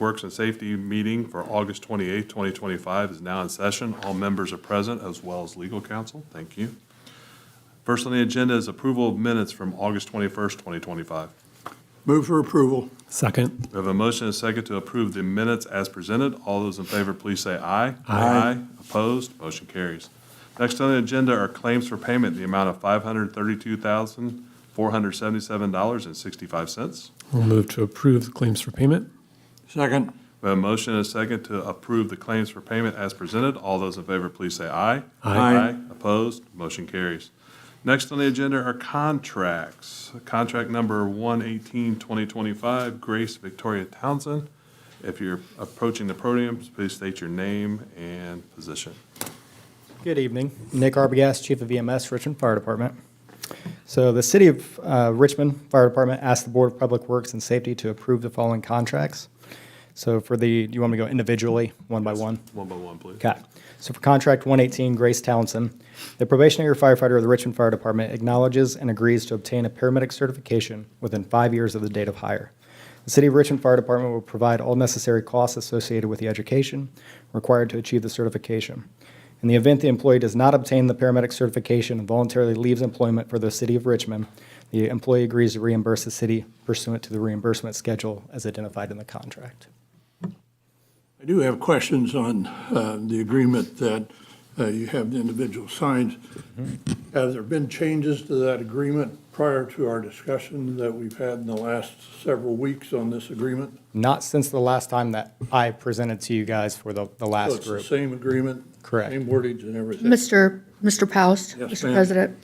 Works and Safety meeting for August 28, 2025 is now in session. All members are present, as well as legal counsel. Thank you. First on the agenda is approval of minutes from August 21st, 2025. Move for approval. Second. We have a motion and a second to approve the minutes as presented. All those in favor, please say aye. Aye. Opposed? Motion carries. Next on the agenda are claims for payment in the amount of $532,477.65. We'll move to approve the claims for payment. Second. We have a motion and a second to approve the claims for payment as presented. All those in favor, please say aye. Aye. Opposed? Motion carries. Next on the agenda are contracts. Contract number 118-2025, Grace Victoria Townsend. If you're approaching the podium, please state your name and position. Good evening. Nick Arbogast, Chief of EMS, Richmond Fire Department. So the City of Richmond Fire Department asked the Board of Public Works and Safety to approve the following contracts. So do you want me to go individually, one by one? One by one, please. Okay. So for contract 118, Grace Townsend, the probationary firefighter of the Richmond Fire Department acknowledges and agrees to obtain a paramedic certification within 5 years of the date of hire. The City of Richmond Fire Department will provide all necessary costs associated with the education required to achieve the certification. In the event the employee does not obtain the paramedic certification and voluntarily leaves employment for the City of Richmond, the employee agrees to reimburse the city pursuant to the reimbursement schedule as identified in the contract. I do have questions on the agreement that you have the individual signs. Has there been changes to that agreement prior to our discussion that we've had in the last several weeks on this agreement? Not since the last time that I presented to you guys for the So last it's the group. same agreement? Correct. Same wordage and everything? Mr. Paust, Yes, Mr. ma'am. President.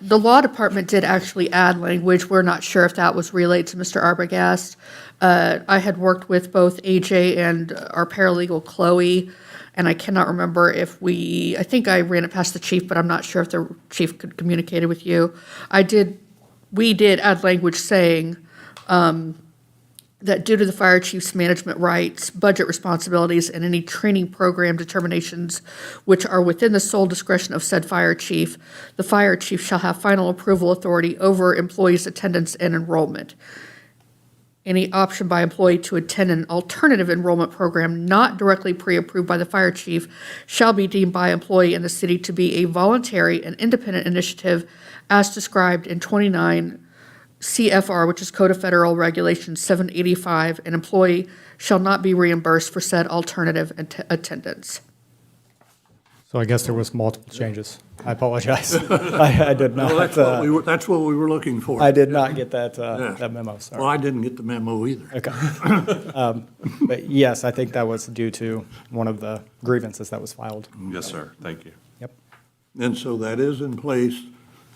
The law department did actually add language. We're not sure if that was relayed to Mr. Arbogast. I had worked with both AJ and our paralegal Chloe, and I cannot remember if I think I ran it past the chief, but I'm not sure if the chief could communicate it with you. We did add language saying that due to the fire chief's management rights, budget responsibilities, and any training program determinations which are within the sole discretion of said fire chief, the fire chief shall have final approval authority over employees' attendance and enrollment. Any option by employee to attend an alternative enrollment program not directly pre-approved by the fire chief shall be deemed by employee in the city to be a voluntary and independent initiative as described in 29 CFR, which is Code of Federal Regulations 785, an employee shall not be reimbursed for said alternative attendance. So I guess there was multiple changes. I apologize. I did not. Well, that's what we were looking for. I did not get that Yeah. that memo, sorry. Well, I didn't get the memo either. Okay. But yes, I think that was due to one of the grievances that was filed. Yes, sir. Thank you. Yep. And so that is in place,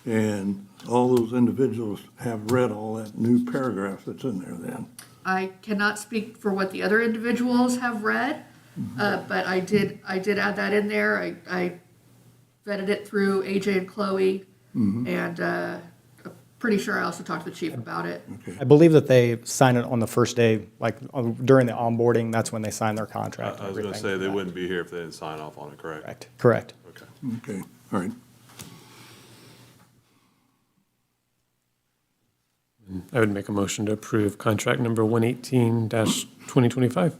and all those individuals have read all that new paragraph that's in there then. I cannot speak for what the other individuals have read, but I did add that in there. I vetted it through AJ and Chloe, and I'm pretty sure I also talked to the chief about it. I believe that they sign it on the first day, like during the onboarding, that's when they sign their contract. I was going to say they wouldn't be here if they didn't sign off on it, correct? Correct. Okay. Okay, all right. I would make a motion to approve contract number 118-2025.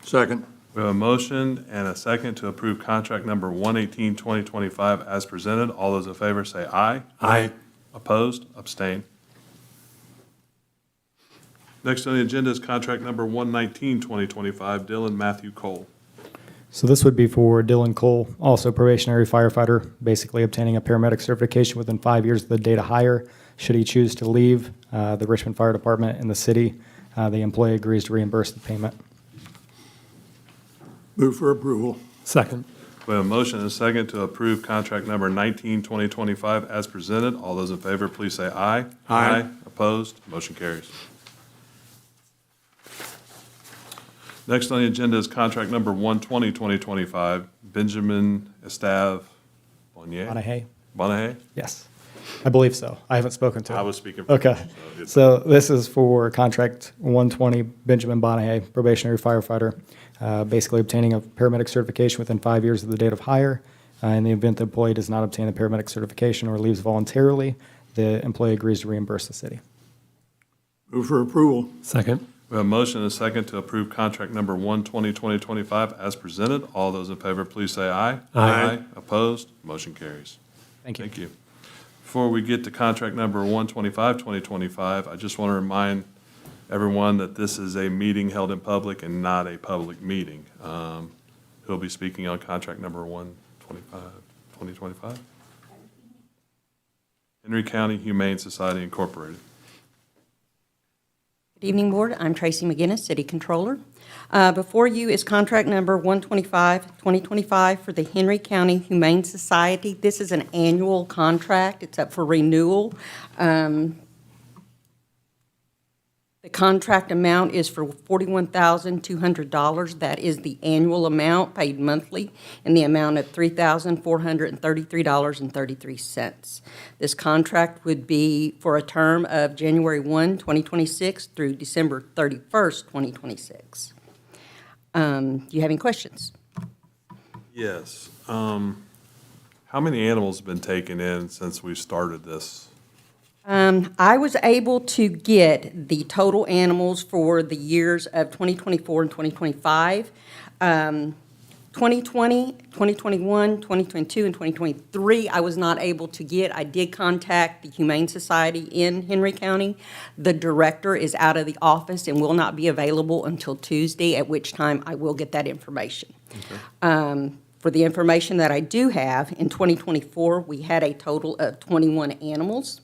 Second. We have a motion and a second to approve contract number 118-2025 as presented. All those in favor say aye. Aye. Opposed? Abstain. Next on the agenda is contract number 119-2025, Dylan Matthew Cole. So this would be for Dylan Cole, also probationary firefighter, basically obtaining a paramedic certification within 5 years of the date of hire. Should he choose to leave the Richmond Fire Department in the city, the employee agrees to reimburse the payment. Move for approval. Second. We have a motion and a second to approve contract number 19-2025 as presented. All those in favor, please say aye. Aye. Opposed? Motion carries. Next on the agenda is contract number 120-2025, Benjamin Estave Bonnier. Bonahay? Bonahay? Yes. I believe so. I haven't spoken to him. I was speaking for Okay. him, so it's- So this is for contract 120, Benjamin Bonahay, probationary firefighter, basically obtaining a paramedic certification within 5 years of the date of hire. In the event the employee does not obtain the paramedic certification or leaves voluntarily, the employee agrees to reimburse the city. Move for approval. Second. We have a motion and a second to approve contract number 1/20/2025 as presented. All those in favor, please say aye. Aye. Opposed? Motion carries. Thank you. Thank you. Before we get to contract number 1/25/2025, I just want to remind everyone that this is a meeting held in public and not a public meeting. Who'll be speaking on contract number 1/25/2025? Henry County Humane Society Incorporated. Good evening, Board. I'm Tracy McGinnis, City Controller. Before you is contract number 125/2025 for the Henry County Humane Society. This is an annual contract. It's up for renewal. The contract amount is for $41,200. That is the annual amount paid monthly in the amount of $3,433.33. This contract would be for a term of January 1, 2026 through December 31st, 2026. Do you have any questions? Yes. How many animals have been taken in since we started this? I was able to get the total animals for the years of 2024 and 2025. 2020, 2021, 2022, and 2023, I was not able to get. I did contact the Humane Society in Henry County. The director is out of the office and will not be available until Tuesday, at which time I will get that information. For the information that I do have, in 2024, we had a total of 21 animals.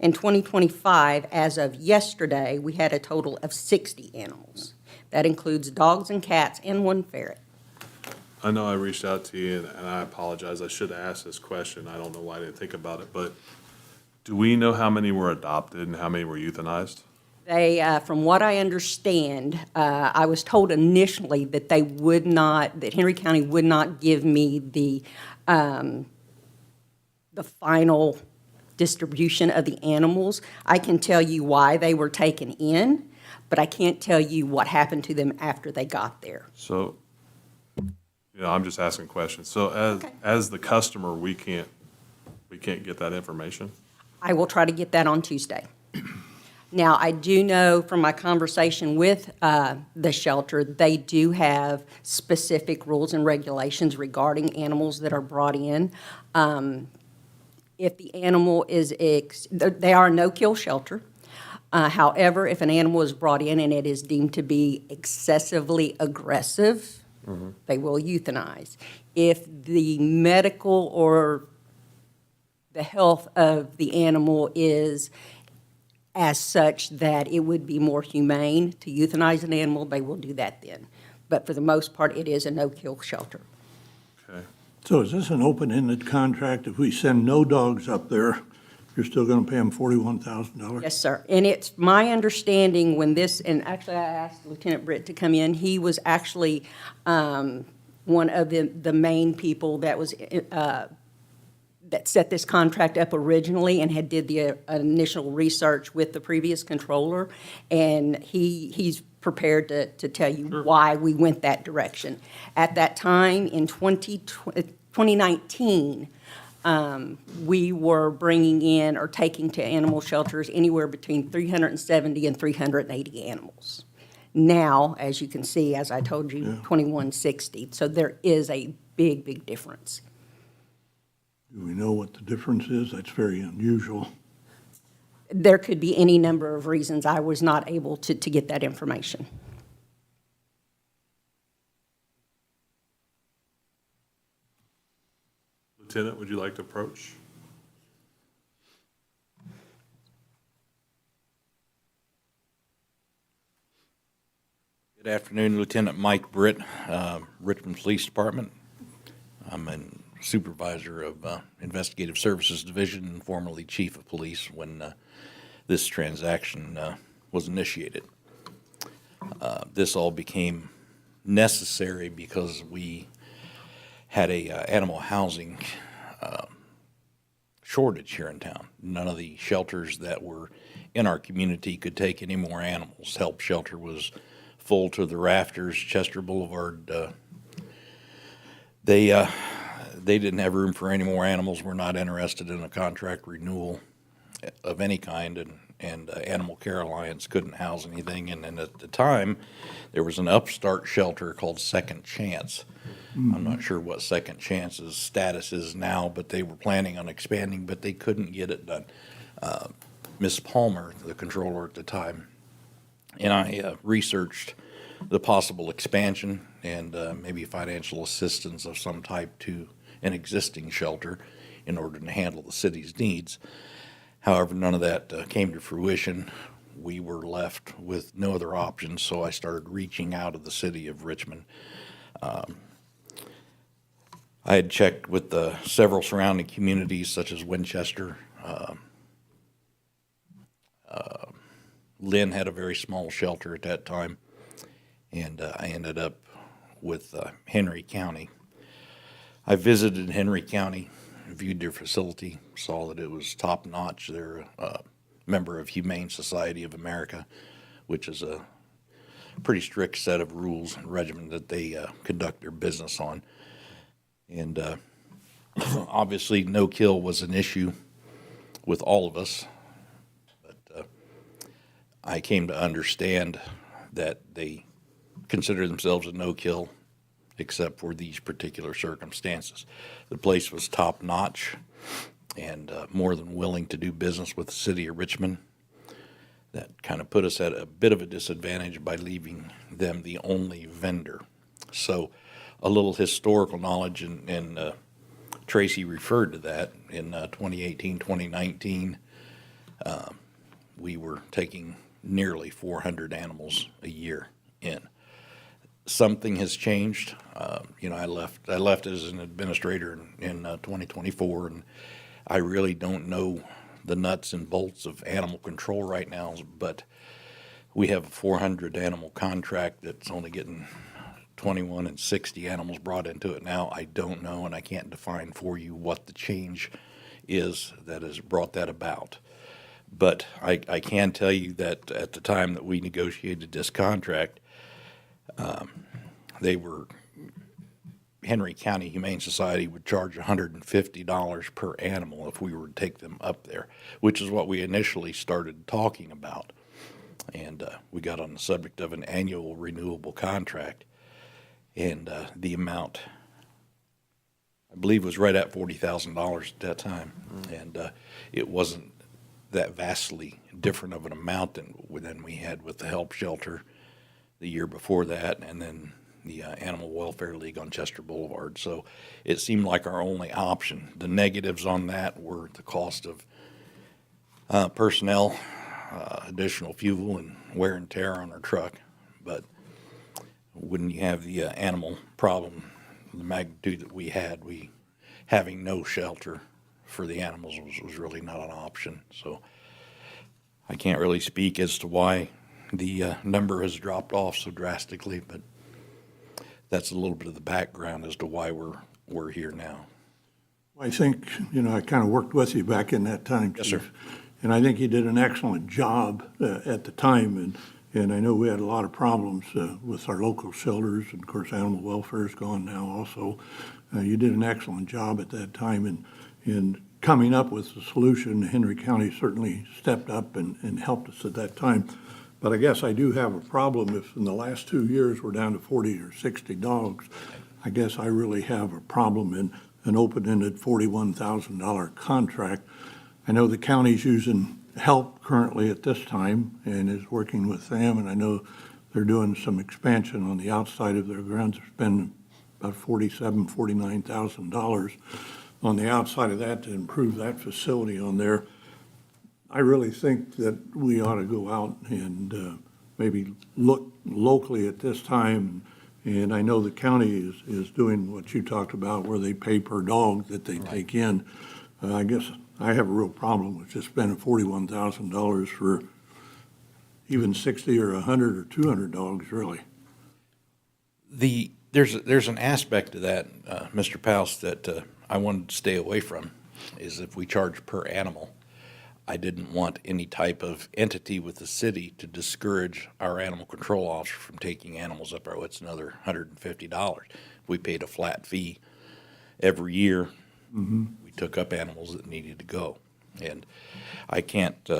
In 2025, as of yesterday, we had a total of 60 animals. That includes dogs and cats and one ferret. I know I reached out to you, and I apologize. I should have asked this question. I don't know why I didn't think about it, but do we know how many were adopted and how many were euthanized? They, from what I understand, I was told initially that they would not, that Henry County would not give me the final distribution of the animals. I can tell you why they were taken in, but I can't tell you what happened to them after they got there. So, I'm just asking questions. So Okay. as the customer, we can't get that information? I will try to get that on Tuesday. Now, I do know from my conversation with the shelter, they do have specific rules and regulations regarding animals that are brought in. If the animal is, they are a no-kill shelter. However, if an animal is brought in and it is deemed to be excessively aggressive, they will euthanize. If the medical or the health of the animal is as such that it would be more humane to euthanize an animal, they will do that then. But for the most part, it is a no-kill shelter. Okay. So is this an open-ended contract? If we send no dogs up there, you're still going to pay them $41,000? Yes, sir. And it's my understanding when this, and actually I asked Lieutenant Britt to come in, he was actually one of the main people that was, that set this contract up originally and had did the initial research with the previous controller. And he's prepared to tell you why we went that direction. At that time, in 2019, we were bringing in or taking to animal shelters anywhere between 370 and 380 animals. Now, as you can see, as I told you, 2160. So there is a big, big difference. Do we know what the difference is? That's very unusual. There could be any number of reasons. I was not able to get that information. Lieutenant, would you like to approach? Good afternoon, Lieutenant Mike Britt, Richmond Police Department. I'm a supervisor of Investigative Services Division and formerly Chief of Police when this transaction was initiated. This all became necessary because we had a animal housing shortage here in town. None of the shelters that were in our community could take any more animals. Help Shelter was full to the rafters. Chester Boulevard, they didn't have room for any more animals. We're not interested in a contract renewal of any kind, and Animal Care Alliance couldn't house anything. And then at the time, there was an upstart shelter called Second Chance. I'm not sure what Second Chance's status is now, but they were planning on expanding, but they couldn't get it done. Miss Palmer, the controller at the time, and I researched the possible expansion and maybe financial assistance of some type to an existing shelter in order to handle the city's needs. However, none of that came to fruition. We were left with no other options, so I started reaching out of the city of Richmond. I had checked with several surrounding communities such as Winchester. Lynn had a very small shelter at that time, and I ended up with Henry County. I visited Henry County, viewed their facility, saw that it was top-notch. They're a member of Humane Society of America, which is a pretty strict set of rules and regimen that they conduct their business on. And obviously, no-kill was an issue with all of us, but I came to understand that they consider themselves a no-kill except for these particular circumstances. The place was top-notch and more than willing to do business with the city of Richmond. That kind of put us at a bit of a disadvantage by leaving them the only vendor. So a little historical knowledge, and Tracy referred to that in 2018, 2019. We were taking nearly 400 animals a year in. Something has changed. I left as an administrator in 2024, and I really don't know the nuts and bolts of animal control right now, but we have a 400 animal contract that's only getting 21 and 60 animals brought into it now. I don't know, and I can't define for you what the change is that has brought that about. But I can tell you that at the time that we negotiated this contract, Henry County Humane Society would charge $150 per animal if we were to take them up there, which is what we initially started talking about. And we got on the subject of an annual renewable contract, and the amount, I believe, was right at $40,000 at that time. And it wasn't that vastly different of an amount than we had with the help shelter the year before that, and then the Animal Welfare League on Chester Boulevard. So it seemed like our only option. The negatives on that were the cost of personnel, additional fuel, and wear and tear on our truck. But when you have the animal problem, the magnitude that we had, having no shelter for the animals was really not an option. So I can't really speak as to why the number has dropped off so drastically, but that's a little bit of the background as to why we're here now. I think, I kind of worked with you back in that time, Yes, Chief. sir. And I think you did an excellent job at the time. And I know we had a lot of problems with our local shelters. And of course, animal welfare is gone now also. You did an excellent job at that time in coming up with the solution. Henry County certainly stepped up and helped us at that time. But I guess I do have a problem if in the last 2 years we're down to 40 or 60 dogs. I guess I really have a problem in an open-ended $41,000 contract. I know the county's using help currently at this time and is working with them, and I know they're doing some expansion on the outside of their grounds. They're spending about $47,000, $49,000 on the outside of that to improve that facility on there. I really think that we ought to go out and maybe look locally at this time. And I know the county is doing what you talked about, where they pay per dog that they take in. I guess I have a real problem with just spending $41,000 for even 60 or 100 or 200 dogs, really. There's an aspect to that, Mr. Paus, that I wanted to stay away from, is if we charge per animal. I didn't want any type of entity with the city to discourage our animal control officer from taking animals up there. It's another $150. We paid a flat fee every year. We took up animals that needed to go. And I can't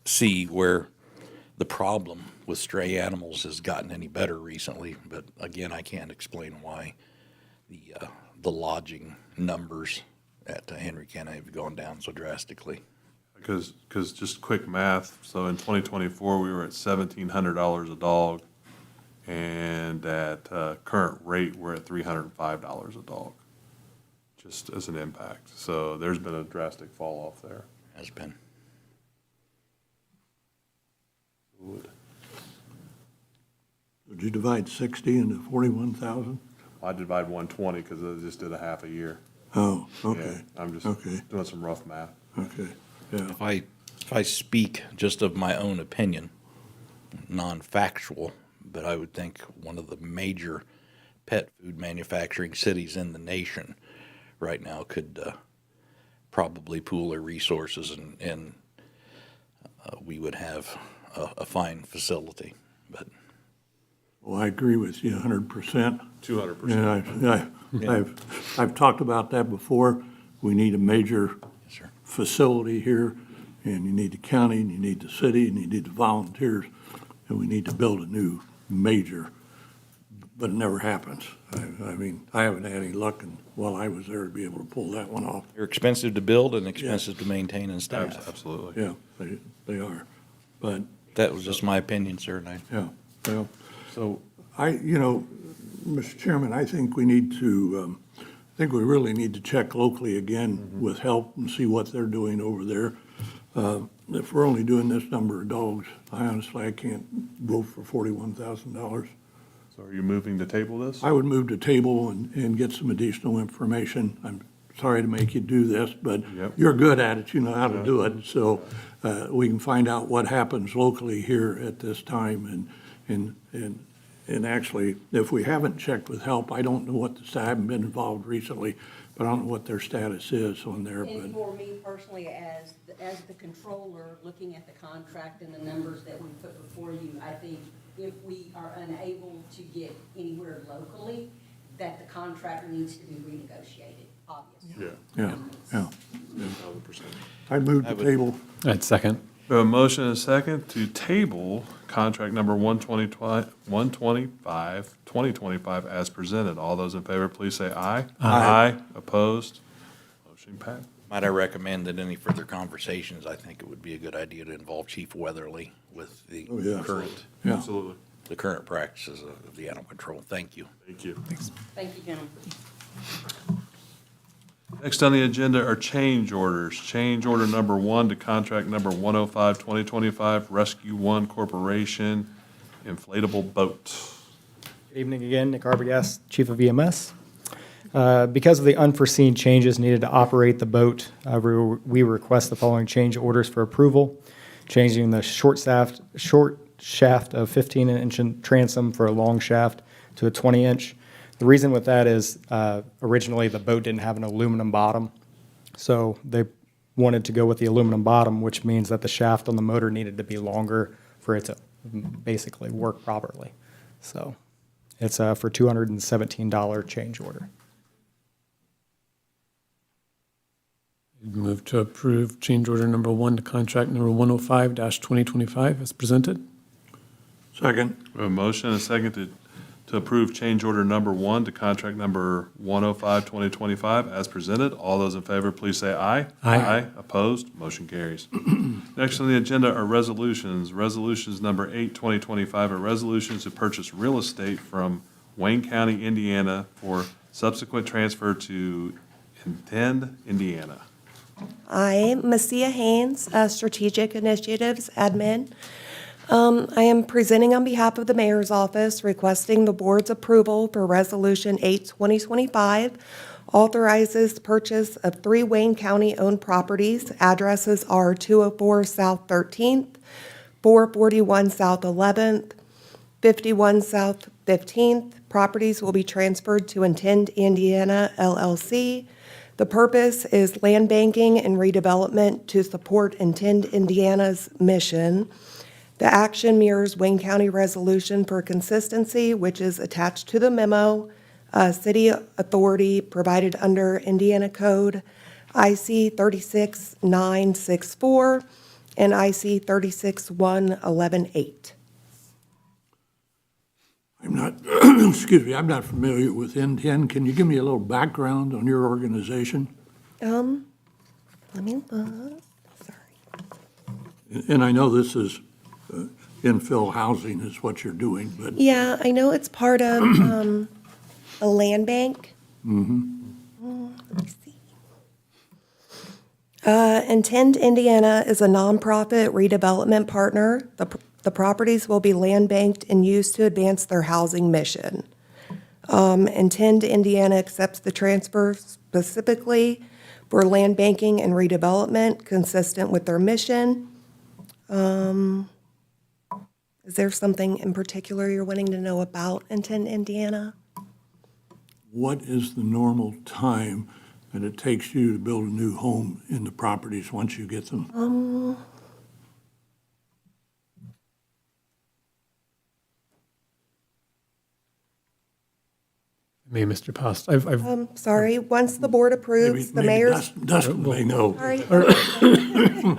see where the problem with stray animals has gotten any better recently, but again, I can't explain why the lodging numbers at Henry County have gone down so drastically. Because just quick math, so in 2024, we were at $1,700 a dog, and at current rate, we're at $305 a dog, just as an impact. So there's been a drastic fall off there. Has been. Would you divide 60 into 41,000? I divide 120 because I just did a half a year. Oh, Yeah, okay, I'm just Okay. doing some rough math. okay, yeah. If I speak just of my own opinion, non-factual, but I would think one of the major pet food manufacturing cities in the nation right now could probably pool their resources and we would have a fine facility. But Well, I agree with you 100%. 200%. Yeah, I've talked about that before. We need a major yes, sir. facility here, and you need the county, and you need the city, and you need the volunteers, and we need to build a new major, but it never happens. I mean, I haven't had any luck while I was there to be able to pull that one off. They're expensive to build and expensive to maintain and staff. Absolutely. Yeah, they are. But, That was just my opinion, sir, and yeah, well, So, Mr. Chairman, I think we need to, I think we really need to check locally again with help and see what they're doing over there. If we're only doing this number of dogs, I can't vote for $41,000. so are you moving to table this? I would move to table and get some additional information. I'm sorry to make you do this, but Yep. you're good at it, you know how to do it. So we can find out what happens locally here at this time. And actually, if we haven't checked with help, I don't know what I haven't been involved recently, but I don't know what their status is on there. And But for me personally, as the controller, looking at the contract and the numbers that we put before you, I think if we are unable to get anywhere locally, that the contract needs to be renegotiated, obviously. Yeah. yeah. 1,000%. I'd move I to would- table. I'd second. We have a motion and a second to table contract number 2025 as presented. All those in favor, please say aye. Aye. Opposed? Motion passed. might I recommend that any further conversations, I think it would be a good idea to involve Chief Weatherly with the Oh, yeah. current, Yeah. Absolutely. the current practices of the animal control. Thank you. Thank you. Thank you, gentlemen. Next on the agenda are change orders. Change order number 1 to contract number 105, 2025, Rescue One Corporation, inflatable boat. Good evening again, Nick Arbogast, Chief of EMS. Because of the unforeseen changes needed to operate the boat, we request the following change orders for approval. Changing the short shaft of 15-inch transom for a long shaft to a 20-inch. The reason with that is originally the boat didn't have an aluminum bottom, so they wanted to go with the aluminum bottom, which means that the shaft on the motor needed to be longer for it to basically work properly. So it's for $217 change order. Move to approve change order number 1 to contract number 105-2025 as presented. Second. We have a motion and a second to approve change order number 1 to contract number 105, 2025 as presented. All those in favor, please say aye. Aye. Opposed? Motion carries. Next on the agenda are resolutions. Resolutions number 8, 2025 are resolutions to purchase real estate from Wayne County, Indiana for subsequent transfer to Intend, Indiana. I'm Messia Haynes, Strategic Initiatives Admin. I am presenting on behalf of the Mayor's Office requesting the Board's approval for Resolution 8, 2025, authorizes the purchase of 3 Wayne County-owned properties. Addresses are 204 South 13th, 441 South 11th, 51 South 15th. Properties will be transferred to Intend Indiana LLC. The purpose is land banking and redevelopment to support Intend Indiana's mission. The action mirrors Wayne County Resolution for Consistency, which is attached to the memo. City authority provided under Indiana Code IC 36964 NIC 361118. I'm not, excuse me, I'm not familiar with N10. Can you give me a little background on your organization? Let me look, sorry. And I know this is infill housing is what you're doing, but Yeah, I know it's part of a land bank. Let me see. Intend Indiana is a nonprofit redevelopment partner. The properties will be land banked and used to advance their housing mission. Intend Indiana accepts the transfer specifically for land banking and redevelopment consistent with their mission. Is there something in particular you're wanting to know about Intend Indiana? what is the normal time that it takes you to build a new home in the properties once you get them? Me, Mr. Post. I've Sorry, once the board approves, the Maybe mayor's. Dustin may know. Sorry.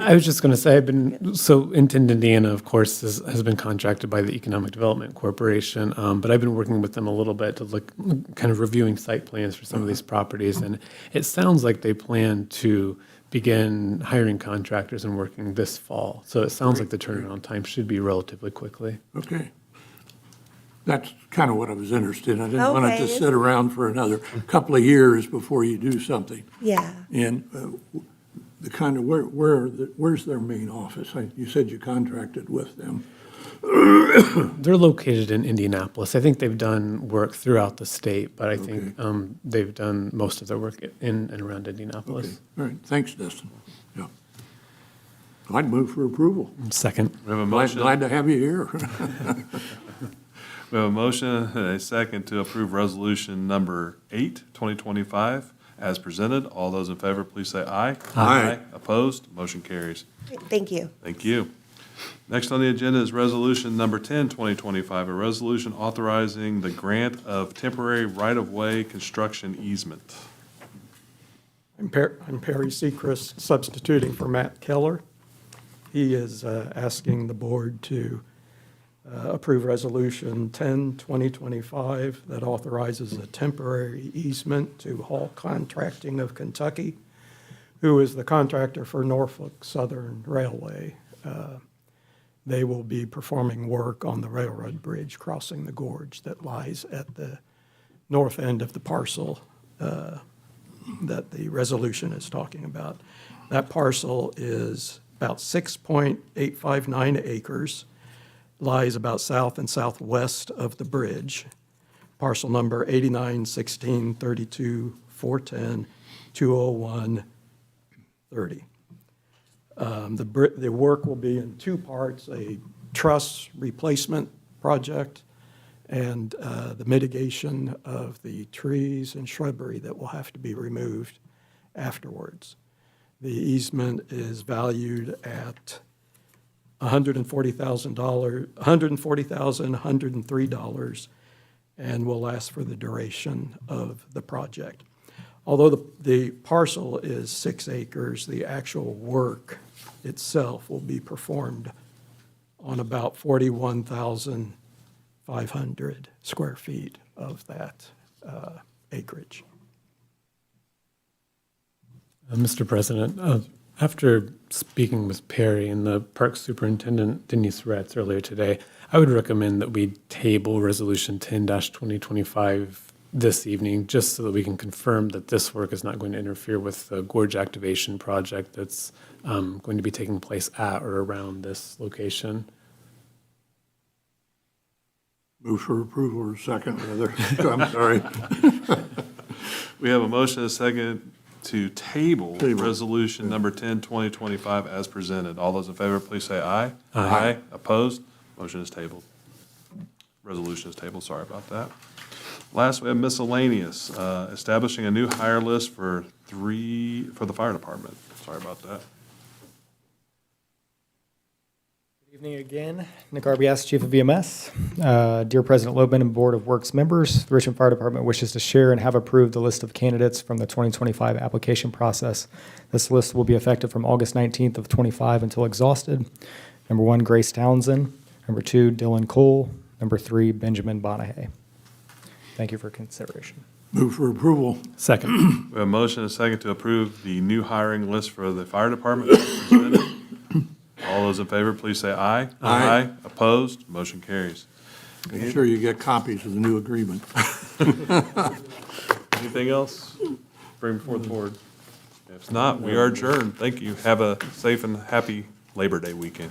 I was just going to say, so Inland, Indiana, of course, has been contracted by the Economic Development Corporation, but I've been working with them a little bit to look, kind of reviewing site plans for some of these properties, and it sounds like they plan to begin hiring contractors and working this fall. So it sounds like the turnaround time should be relatively quickly. Okay. That's kind of what I was interested in. I didn't want it to Okay. sit around for another couple of years before you do something. Yeah. And the kind of, where's their main office? You said you contracted with them. They're located in Indianapolis. I think they've done work throughout the state, but I think they've done most of their work in and around Okay, Indianapolis. all right, thanks, Dustin. Yeah. I'd move for approval. Second. We have a Glad motion, to have you here. we have a motion and a second to approve resolution number 8, 2025, as presented. All those in favor, please say aye. Aye. Opposed? Motion carries. Thank you. Thank you. Next on the agenda is resolution number 10, 2025, a resolution authorizing the grant of temporary right-of-way construction easement. I'm Perry Sechrist, substituting for Matt Keller. He is asking the board to approve Resolution 10, 2025, that authorizes a temporary easement to Hall Contracting of Kentucky, who is the contractor for Norfolk Southern Railway. They will be performing work on the railroad bridge crossing the gorge that lies at the north end of the parcel that the resolution is talking about. That parcel is about 6.859 acres, lies about south and southwest of the bridge. Parcel number 89 16 32 410 201 30. The work will be in two parts, a truss replacement project and the mitigation of the trees and shrubbery that will have to be removed afterwards. The easement is valued at $140,103 and will last for the duration of the project. Although the parcel is 6 acres, the actual work itself will be performed on about 41,500 square feet of that acreage. Mr. President, after speaking with Perry and the Park Superintendent Denise Retz earlier today, I would recommend that we table Resolution 10-2025 this evening, just so that we can confirm that this work is not going to interfere with the gorge activation project that's going to be taking place at or around this location. Move for approval or second, rather. I'm sorry. We have a motion and a second to table Table. resolution number 10, 2025, as presented. All those in favor, please say aye. Aye. Opposed? Motion is tabled. Resolution is tabled, sorry about that. Last, we have miscellaneous, establishing a new hire list for the fire department. Sorry about that. Good Evening again. Nick Arbias, Chief of EMS. Dear President Loban and Board of Works members, the Richmond Fire Department wishes to share and have approved the list of candidates from the 2025 application process. This list will be effective from August 19th of 25 until exhausted. Number 1, Grace Townsend. Number 2, Dylan Cole. Number 3, Benjamin Bonahay. Thank you for consideration. Move for approval. Second. We have a motion and a second to approve the new hiring list for the fire department. as presented. All those in favor, please say aye. Aye. Opposed? Motion carries. Make sure you get copies of the new agreement. Anything else? Bring before the board. If not, we are adjourned. Thank you. Have a safe and happy Labor Day weekend.